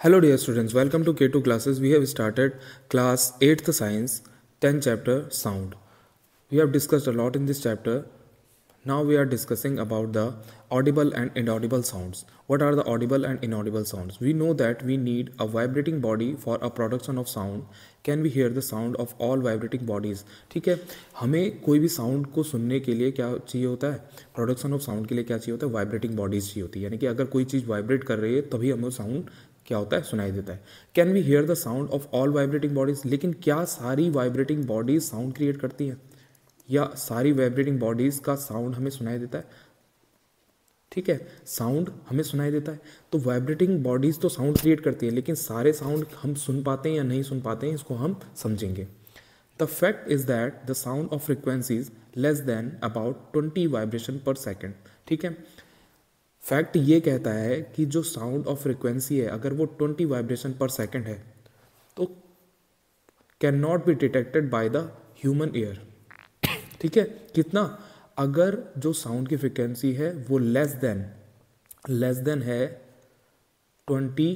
Hello dear students, welcome to K2 classes. We have started class 8th science 10th chapter sound. We have discussed a lot in this chapter. Now we are discussing about the audible and inaudible sounds. What are the audible and inaudible sounds? We know that we need a vibrating body for a production of sound. Can we hear the sound of all vibrating bodies? ठीक है, हमें कोई भी sound को सुनने के लिए क्या चाहिए होता है? प्रोडक्शन ऑफ साउंड के लिए क्या चाहिए होता है? वाइब्रेटिंग बॉडीज चाहिए होती है, यानी कि अगर कोई चीज़ वाइब्रेट कर रही है तभी हमें साउंड क्या होता है, सुनाई देता है. Can we hear the sound of all vibrating bodies? लेकिन क्या सारी वाइब्रेटिंग बॉडीज साउंड क्रिएट करती हैं या सारी वाइब्रेटिंग बॉडीज का साउंड हमें सुनाई देता है? ठीक है, साउंड हमें सुनाई देता है. तो वाइब्रेटिंग बॉडीज तो साउंड क्रिएट करती है, लेकिन सारे साउंड हम सुन पाते हैं या नहीं सुन पाते हैं, इसको हम समझेंगे. The fact is that the sound of frequencies less than about 20 vibration पर सेकेंड. ठीक है, फैक्ट ये कहता है कि जो साउंड ऑफ फ्रिक्वेंसी है अगर वो 20 वाइब्रेशन पर सेकेंड है तो can not be detected by the human ear. ठीक है, कितना? अगर जो साउंड की फ्रिक्वेंसी है वो लेस देन है 20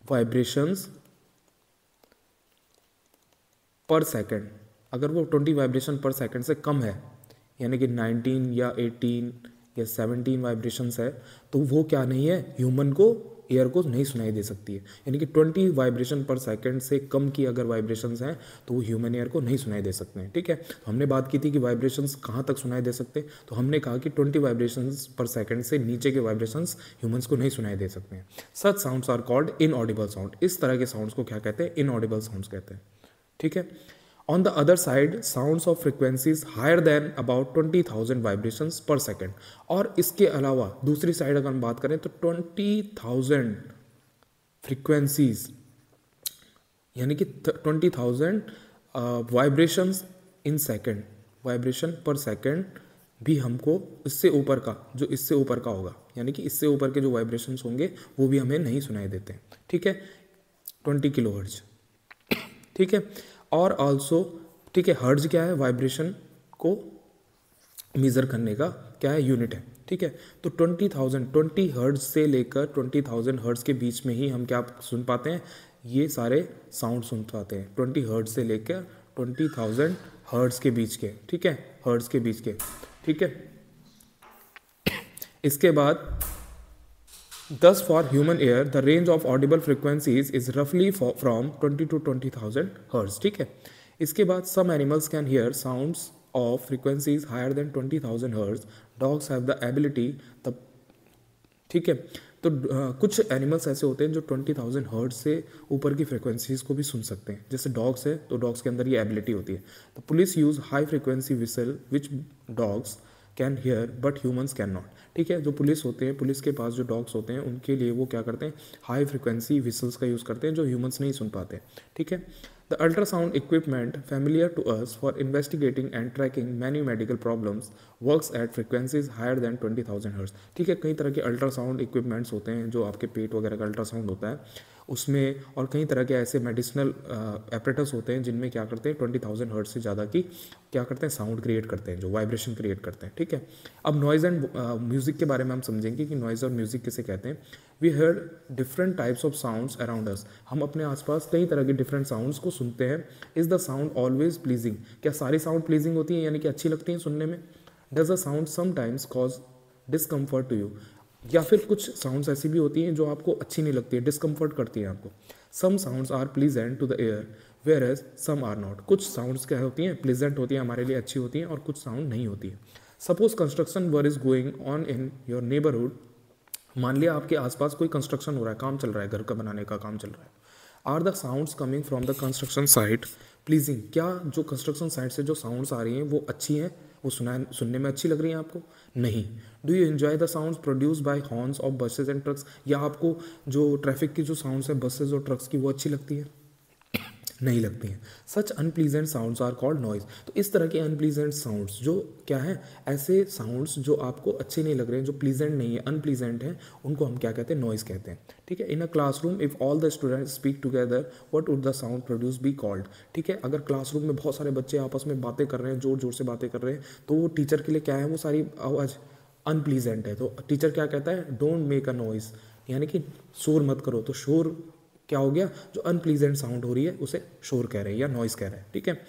वाइब्रेशंस पर सेकेंड. अगर वो 20 वाइब्रेशन पर सेकेंड से कम है, यानी कि 19 या 18 या 17 वाइब्रेशंस है, तो वो क्या नहीं है, ह्यूमन को, ईयर को नहीं सुनाई दे सकती है. यानी कि 20 वाइब्रेशन पर सेकंड से कम की अगर वाइब्रेशंस हैं तो वो ह्यूमन ईयर को नहीं सुनाई दे सकते हैं. ठीक है, तो हमने बात की थी कि वाइब्रेशंस कहाँ तक सुनाई दे सकते हैं, तो हमने कहा कि 20 वाइब्रेशंस पर सेकंड से नीचे के वाइब्रेशंस ह्यूमंस को नहीं सुनाई दे सकते हैं. Such sounds are called inaudible sound. इस तरह के साउंड्स को क्या कहते हैं? इनऑडिबल साउंड्स कहते हैं. ठीक है, on the other side sounds of frequencies higher than about 20,000 vibrations per second. और इसके अलावा दूसरी साइड अगर हम बात करें तो 20,000 फ्रीक्वेंसीज यानी कि 20,000 वाइब्रेशंस इन सेकेंड, वाइब्रेशन पर सेकेंड भी हमको इससे ऊपर का, जो इससे ऊपर का होगा, यानी कि इससे ऊपर के जो वाइब्रेशंस होंगे वो भी हमें नहीं सुनाई देते हैं. ठीक है, 20 किलोहर्ट्ज. ठीक है, और ऑल्सो, ठीक है, हर्ट्ज क्या है? वाइब्रेशन को मेज़र करने का क्या है? यूनिट है. ठीक है, तो 20 हर्ट्ज से लेकर 20,000 हर्ट्ज के बीच में ही हम क्या सुन पाते हैं? ये सारे साउंड सुन पाते हैं. 20 हर्ट्ज से लेकर 20,000 हर्ट्ज के बीच के. ठीक है, हर्ट्ज के बीच के. ठीक है, इसके बाद thus for human ear the range of audible frequencies is roughly from 20 to 20,000 hertz. ठीक है, इसके बाद some animals can hear sounds of frequencies higher than 20,000 hertz. dogs have the ability the. ठीक है, तो कुछ एनिमल्स ऐसे होते हैं जो 20,000 हर्ट्ज से ऊपर की फ्रिक्वेंसीज को भी सुन सकते हैं. जैसे डॉग्स है, तो डॉग्स के अंदर ये एबिलिटी होती है. The police use high frequency whistle which dogs can hear but humans can not. ठीक है, जो पुलिस होते हैं, पुलिस के पास जो डॉग्स होते हैं उनके लिए वो क्या करते हैं? हाई फ्रिक्वेंसी विसल्स का यूज़ करते हैं जो ह्यूमंस नहीं सुन पाते. ठीक है, the ultrasound equipment familiar to us for investigating and tracking many medical problems works at frequencies higher than 20,000 hertz. ठीक है, कई तरह के अल्ट्रासाउंड इक्विपमेंट्स होते हैं, जो आपके पेट वगैरह का अल्ट्रासाउंड होता है उसमें, और कई तरह के ऐसे मेडिसिनल एपरेटस होते हैं जिनमें क्या करते हैं? 20,000 हर्ट्ज से ज़्यादा की क्या करते हैं? साउंड क्रिएट करते हैं, जो वाइब्रेशन क्रिएट करते हैं. ठीक है, अब नॉइज़ एंड म्यूज़िक के बारे में हम समझेंगे कि नॉइज़ और म्यूज़िक किसे कहते हैं. We heard different types of sounds around us. हम अपने आसपास कई तरह के डिफरेंट साउंड्स को सुनते हैं. Is the sound always pleasing? क्या सारी साउंड प्लीजिंग होती है, यानी कि अच्छी लगती हैं सुनने में? Does a sound sometimes cause discomfort to you? या फिर कुछ साउंड्स ऐसी भी होती हैं जो आपको अच्छी नहीं लगती है, डिस्कम्फर्ट करती हैं आपको. Some sounds are pleasant to the ear whereas some are not. कुछ साउंड्स क्या होती हैं? प्लीजेंट होती हैं, हमारे लिए अच्छी होती हैं, और कुछ साउंड नहीं होती है. Suppose construction work is going on in your neighbourhood. मान लिया आपके आसपास कोई कंस्ट्रक्शन हो रहा है, काम चल रहा है, घर का बनाने का काम चल रहा है. Are the sounds coming from the construction site pleasing? क्या जो कंस्ट्रक्शन साइट से जो साउंड्स आ रही हैं वो अच्छी हैं, वो सुनने में अच्छी लग रही हैं आपको? नहीं. Do you enjoy the sounds produce by horns of buses and trucks? या आपको जो ट्रैफिक की जो साउंड्स है बसेज और ट्रक्स की वो अच्छी लगती है? नहीं लगती हैं. Such unpleasant sounds are called noise. तो इस तरह के अनप्लीजेंट साउंड्स जो क्या है, ऐसे साउंड्स जो आपको अच्छे नहीं लग रहे हैं, जो प्लीजेंट नहीं है, अनप्लीजेंट हैं, उनको हम क्या कहते हैं? नॉइज कहते हैं. ठीक है, in a classroom if all the students speak together what would the sound produce be called? ठीक है, अगर क्लासरूम में बहुत सारे बच्चे आपस में बातें कर रहे हैं, जोर जोर से बातें कर रहे हैं, तो वो टीचर के लिए क्या है? वो सारी आवाज़ अनप्लीजेंट है। तो टीचर क्या कहता है, डोंट मेक अ नॉइज, यानी कि शोर मत करो। तो शोर क्या हो गया, जो अनप्लीजेंट साउंड हो रही है उसे शोर कह रहे हैं या नॉइज कह रहे हैं, ठीक है।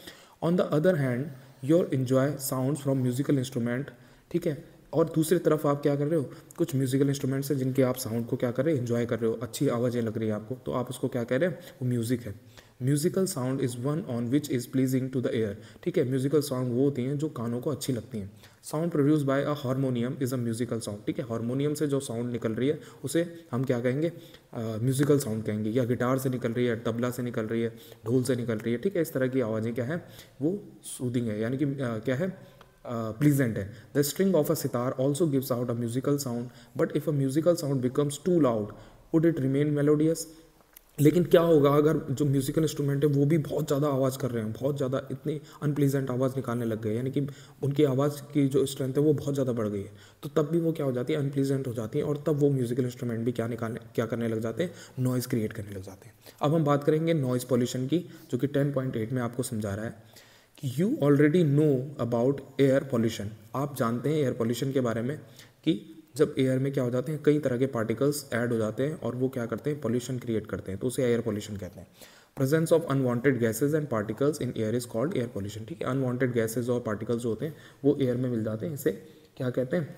On the other hand your enjoy sound from musical instrument, ठीक है। और दूसरी तरफ आप क्या कर रहे हो, कुछ म्यूजिकल इंस्ट्रूमेंट्स हैं जिनके आप साउंड को क्या कर रहे हैं, इन्जॉय कर रहे हो, अच्छी आवाज़ें लग रही है आपको, तो आप उसको क्या कह रहे हैं, वो म्यूजिक है। Musical sound is one on which is pleasing to the air, ठीक है। म्यूजिकल साउंड वो होती हैं जो कानों को अच्छी लगती हैं। Sound produce by a harmonium is a musical sound, ठीक है। हारमोनियम से जो साउंड निकल रही है उसे हम क्या कहेंगे, म्यूजिकल साउंड कहेंगे। या गिटार से निकल रही है, तबला से निकल रही है, ढोल से निकल रही है, ठीक है। इस तरह की आवाज़ें क्या है, वो सूदिंग है, यानी कि क्या है, प्लीजेंट है। The string of a sitar also gives out a musical sound, but if a musical sound becomes too loud would it remain melodious. लेकिन क्या होगा अगर जो म्यूजिकल इंस्ट्रूमेंट है वो भी बहुत ज़्यादा आवाज़ कर रहे हैं, बहुत ज़्यादा इतनी अनप्लीजेंट आवाज़ निकालने लग गए, यानी कि उनकी आवाज़ की जो स्ट्रेंथ है वो बहुत ज़्यादा बढ़ गई है, तो तब भी वो क्या हो जाती है, अनप्लीजेंट हो जाती है, और तब वो म्यूजिकल इंस्ट्रूमेंट भी क्या करने लग जाते हैं, नॉइज़ क्रिएट करने लग जाते हैं। अब हम बात करेंगे नॉइज़ पॉल्यूशन की, जो कि 10.8 में आपको समझा रहा है कि you already know about air pollution. आप जानते हैं एयर पॉल्यूशन के बारे में कि जब एयर में क्या हो जाते हैं, कई तरह के पार्टिकल्स ऐड हो जाते हैं और वो क्या करते हैं, पॉल्यूशन क्रिएट करते हैं, तो उसे एयर पॉल्यूशन कहते हैं। Presence of unwanted gases and particles in air is called air pollution, ठीक है। अनवांटेड गैसेज और पार्टिकल्स जो होते हैं वो एयर में मिल जाते हैं, इसे क्या कहते हैं,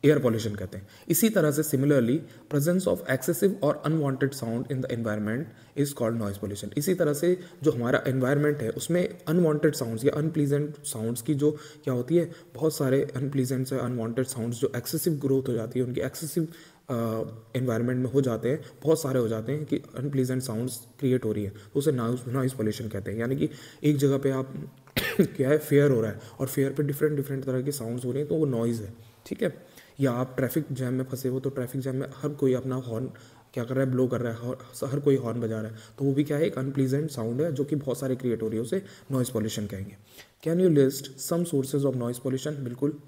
एयर पॉल्यूशन कहते हैं। इसी तरह से सिमिलरली प्रेजेंस ऑफ एक्सेसिव और unwanted sound in the environment is called noise pollution. इसी तरह से जो हमारा एनवायरनमेंट है उसमें अनवांटेड साउंड्स या अनप्लीजेंट साउंड्स की जो क्या होती है, बहुत सारे अनप्लीजेंट से अनवांटेड साउंड्स जो एक्सेसिव ग्रोथ हो जाती है, उनकी एक्सेसिव एनवायरनमेंट में हो जाते हैं, बहुत सारे हो जाते हैं कि अनप्लीजेंट साउंड्स क्रिएट हो रही है, तो उसे नॉइज पॉल्यूशन कहते हैं। यानी कि एक जगह पे आप क्या है, फेयर हो रहा है और फेयर पे डिफरेंट डिफरेंट तरह की साउंड्स हो रही हैं, तो वो नॉइज़ है, ठीक है। या आप ट्रैफिक जैम में फंसे हो, तो ट्रैफिक जैम में हर कोई अपना हॉर्न क्या कर रहा है, ब्लो कर रहा है, हर कोई हॉर्न बजा रहा है, तो वो भी क्या है, एक अनप्लीजेंट साउंड है जो कि बहुत सारे क्रिएट हो रही है, उसे नॉइज़ पॉल्यूशन कहेंगे। Can you list some sources of noise pollution, बिल्कुल।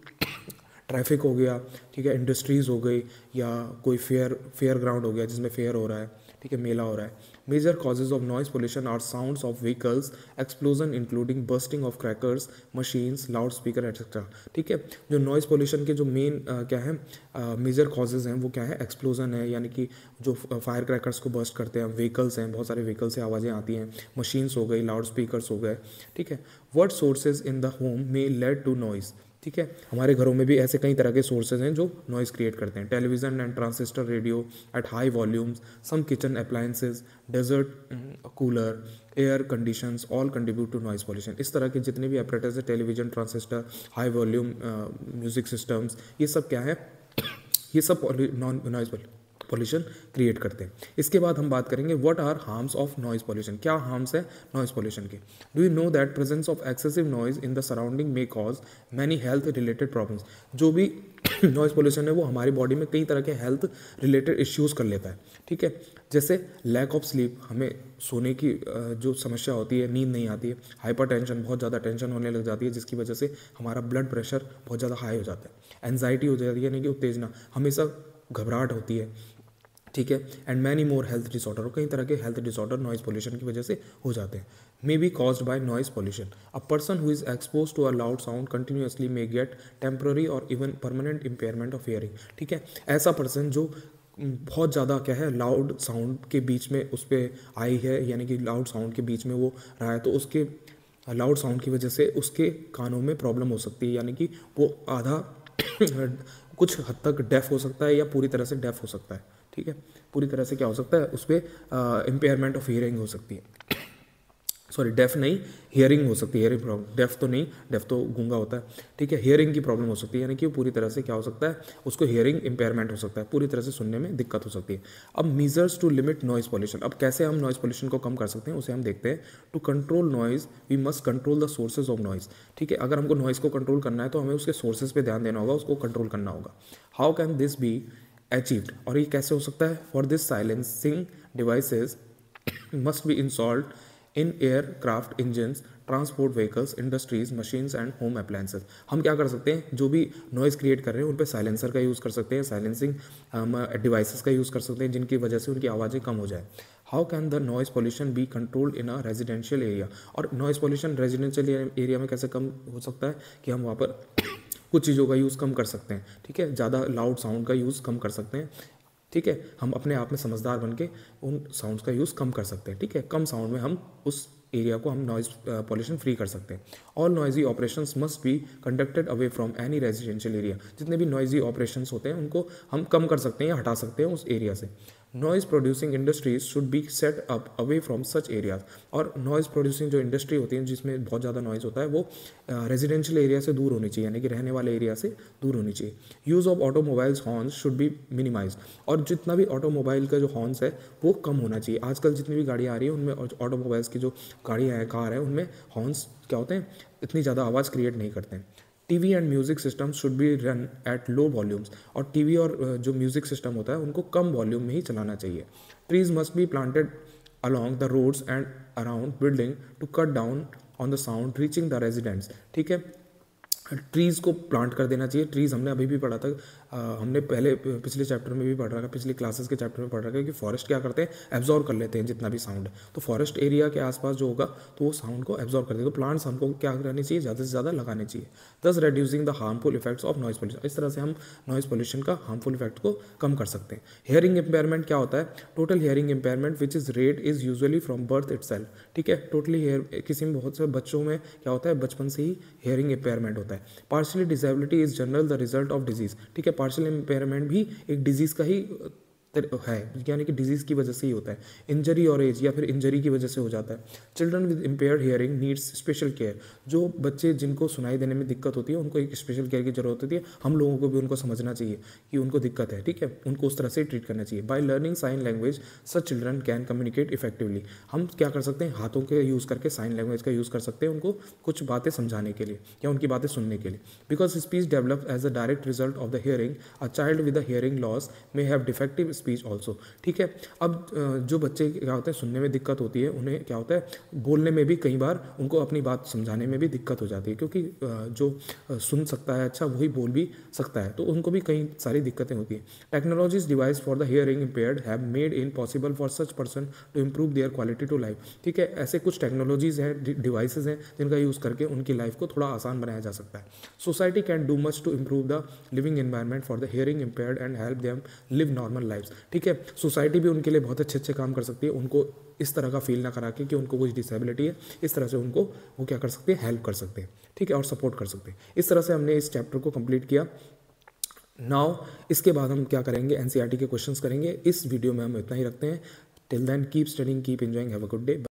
ट्रैफिक हो गया, ठीक है, इंडस्ट्रीज़ हो गई, या कोई फेयर ग्राउंड हो गया जिसमें फेयर हो रहा है, ठीक है, मेला हो रहा है। Major causes of noise pollution are sounds of vehicles, explosion including bursting of crackers, machines, loud speaker etcetera, ठीक है। जो नॉइज पोल्यूशन के जो मेन क्या है, मेजर कॉजेज हैं वो क्या है, एक्सप्लोजन है, यानी कि जो फायर क्रैकर्स को बर्स्ट करते हैं, व्हीकल्स हैं, बहुत सारे व्हीकल से आवाज़ें आती हैं, मशीन्स हो गई, लाउड स्पीकर्स हो गए, ठीक है। What sources in the home may led to noise, ठीक है। हमारे घरों में भी ऐसे कई तरह के सोर्सेज हैं जो नॉइज़ क्रिएट करते हैं। Television and transistor radio at high volumes, some kitchen appliances, desert cooler, air conditions, all contribute to noise pollution. इस तरह के जितने भी ऑपरेटर्स हैं, television, transistor, high volume music systems, ये सब क्या है, ये सब नॉइज़ पॉल्यूशन क्रिएट करते हैं। इसके बाद हम बात करेंगे what are harms of noise pollution, क्या हार्म्स है नॉइज पॉल्यूशन के। Do you know that presence of excessive noise in the surrounding may cause many health related problems. जो भी नॉइज पॉल्यूशन है वो हमारी बॉडी में कई तरह के हेल्थ रिलेटेड इश्यूज़ कर लेता है, ठीक है। जैसे लैक ऑफ स्लीप, हमें सोने की जो समस्या होती है, नींद नहीं आती है, हाइपर टेंशन, बहुत ज़्यादा टेंशन होने लग जाती है जिसकी वजह से हमारा ब्लड प्रेशर बहुत ज़्यादा हाई हो जाता है, एनजाइटी हो जाती है, यानी कि उत्तेजना, हमेशा घबराहट होती है, ठीक है। And many more health disorder, कई तरह के हेल्थ डिसऑर्डर नॉइज पॉल्यूशन की वजह से हो जाते हैं। May be caused by noise pollution. A person who is expose to a loud sound continuously may get temporary और even permanent impairment of hearing, ठीक है। ऐसा पर्सन जो बहुत ज़्यादा क्या है, लाउड साउंड के बीच में उस पर आई है, यानी कि लाउड साउंड के बीच में वो रहा है, तो उसके लाउड साउंड की वजह से उसके कानों में प्रॉब्लम हो सकती है, यानी कि वो आधा कुछ हद तक डेफ हो सकता है या पूरी तरह से डेफ हो सकता है, ठीक है। पूरी तरह से क्या हो सकता है, उस पर इम्पेयरमेंट ऑफ हियरिंग हो सकती है, सॉरी डेफ नहीं, हियरिंग हो सकती है, हियरिंग प्रॉब्लम, डेफ तो नहीं, डेफ तो गूंगा होता है, ठीक है। हियरिंग की प्रॉब्लम हो सकती है, यानी कि पूरी तरह से क्या हो सकता है, उसको हियरिंग इम्पेयरमेंट हो सकता है, पूरी तरह से सुनने में दिक्कत हो सकती है। अब measures to limit noise pollution, अब कैसे हम नॉइज पॉल्यूशन को कम कर सकते हैं उसे हम देखते हैं। To control noise we must control the sources of noise, ठीक है। अगर हमको नॉइज को कंट्रोल करना है तो हमें उसके सोर्सेज पे ध्यान देना होगा, उसको कंट्रोल करना होगा। How can this be achieved, और ये कैसे हो सकता है। For this silencing devices must be installed in aircraft engines, transport vehicles, industries, machines and home appliances. हम क्या कर सकते हैं, जो भी नॉइज़ क्रिएट कर रहे हैं उन पर साइलेंसर का यूज़ कर सकते हैं, साइलेंसिंग डिवाइसेस का यूज़ कर सकते हैं जिनकी वजह से उनकी आवाज़ें कम हो जाए। How can the noise pollution be controlled in a residential area, और नॉइज़ पॉल्यूशन रेजिडेंशियल एरिया में कैसे कम हो सकता है कि हम वहाँ पर कुछ चीज़ों का यूज़ कम कर सकते हैं, ठीक है, ज़्यादा लाउड साउंड का यूज़ कम कर सकते हैं, ठीक है, हम अपने आप में समझदार बन के उन साउंड्स का यूज़ कम कर सकते हैं, ठीक है, कम साउंड में हम उस एरिया को हम नॉइज पॉल्यूशन फ्री कर सकते हैं। All noisy operations must be conducted away from any residential area, जितने भी नॉइजी ऑपरेशंस होते हैं उनको हम कम कर सकते हैं या हटा सकते हैं उस एरिया से। Noise producing industries should be set up away from such areas, और नॉइज प्रोड्यूसिंग जो इंडस्ट्री होती है जिसमें बहुत ज़्यादा नॉइज होता है वो रेजिडेंशियल एरिया से दूर होनी चाहिए, यानी कि रहने वाले एरिया से दूर होनी चाहिए। Use of automobiles horns should be minimise, और जितना भी ऑटोमोबाइल का जो हॉर्न्स है वो कम होना चाहिए। आजकल जितनी भी गाड़ियाँ आ रही हैं उनमें ऑटोमोबाइल्स की जो गाड़ियाँ हैं, कार है, उनमें हॉर्न्स क्या होते हैं, इतनी ज़्यादा आवाज़ क्रिएट नहीं करते हैं। TV and music system should be run at low volumes, और टीवी और जो म्यूजिक सिस्टम होता है उनको कम वॉल्यूम में ही चलाना चाहिए। Trees must be planted along the roads and around building to cut down on the sound reaching the residents, ठीक है, ट्रीज़ को प्लांट कर देना चाहिए। ट्रीज़ हमने अभी भी पढ़ा था, हमने पहले पिछले चैप्टर में भी पढ़ रखा है, पिछली क्लासेस के चैप्टर में पढ़ रखा है कि फॉरेस्ट क्या करते हैं, एब्जॉर्व कर लेते हैं जितना भी साउंड है। तो फॉरेस्ट एरिया के आसपास जो होगा तो वो साउंड को एब्जॉर्व कर देगा। तो प्लांट्स हमको क्या करनी चाहिए, ज़्यादा से ज़्यादा लगाने चाहिए। दस reducing the harmful effects of noise pollution, इस तरह से हम नॉइज पोल्यूशन का हार्मफुल इफेक्ट को कम कर सकते हैं। हेयरिंग इम्पेयरमेंट क्या होता है, total hearing impairment which is rate is usually from birth itself, ठीक है, टोटली हेयर, किसी में बहुत से बच्चों में क्या होता है, बचपन से ही हेयरिंग इम्पेयरमेंट होता है। Partially disability is general the result of disease, ठीक है, पार्शियल इम्पेयरमेंट भी एक डिजीज का ही है, यानी कि डिजीज की वजह से ही होता है। इंजरी और एज, या फिर इंजरी की वजह से हो जाता है। Children with impaired hearing needs special care, जो बच्चे जिनको सुनाई देने में दिक्कत होती है उनको एक स्पेशल केयर की जरूरत होती है। हम लोगों को भी उनको समझना चाहिए कि उनको दिक्कत है, ठीक है, उनको उस तरह से ट्रीट करना चाहिए। By learning sign language such children can communicate effectively, हम क्या कर सकते हैं, हाथों के यूज़ करके साइन लैंग्वेज का यूज़ कर सकते हैं उनको कुछ बातें समझाने के लिए या उनकी बातें सुनने के लिए। Because speech develop as a direct result of the hearing, a child with the hearing loss may have defective speech also, ठीक है। अब जो बच्चे क्या होते हैं, सुनने में दिक्कत होती है, उन्हें क्या होता है, बोलने में भी कई बार उनको अपनी बात समझाने में भी दिक्कत हो जाती है, क्योंकि जो सुन सकता है अच्छा वही बोल भी सकता है, तो उनको भी कई सारी दिक्कतें होती हैं। Technologies device for the hearing impaired have made in possible for such person to improve their quality to life, ठीक है, ऐसे कुछ टेक्नोलॉजीज हैं, डिवाइसेज हैं जिनका यूज़ करके उनकी लाइफ को थोड़ा आसान बनाया जा सकता है। Society can do much to improve the living environment for the hearing impaired and help them live normal life, ठीक है, सोसाइटी भी उनके लिए बहुत अच्छे अच्छे काम कर सकती है, उनको इस तरह का फील ना करा के कि उनको कुछ डिसेबिलिटी है, इस तरह से उनको वो क्या कर सकते हैं, हेल्प कर सकते हैं, ठीक है, और सपोर्ट कर सकते हैं। इस तरह से हमने इस चैप्टर को कंप्लीट किया। नाउ इसके बाद हम क्या करेंगे, एनसीईआरटी के क्वेश्चंस करेंगे। इस वीडियो में हम इतना ही रखते हैं। Till then keep studying, keep enjoying, have a good day.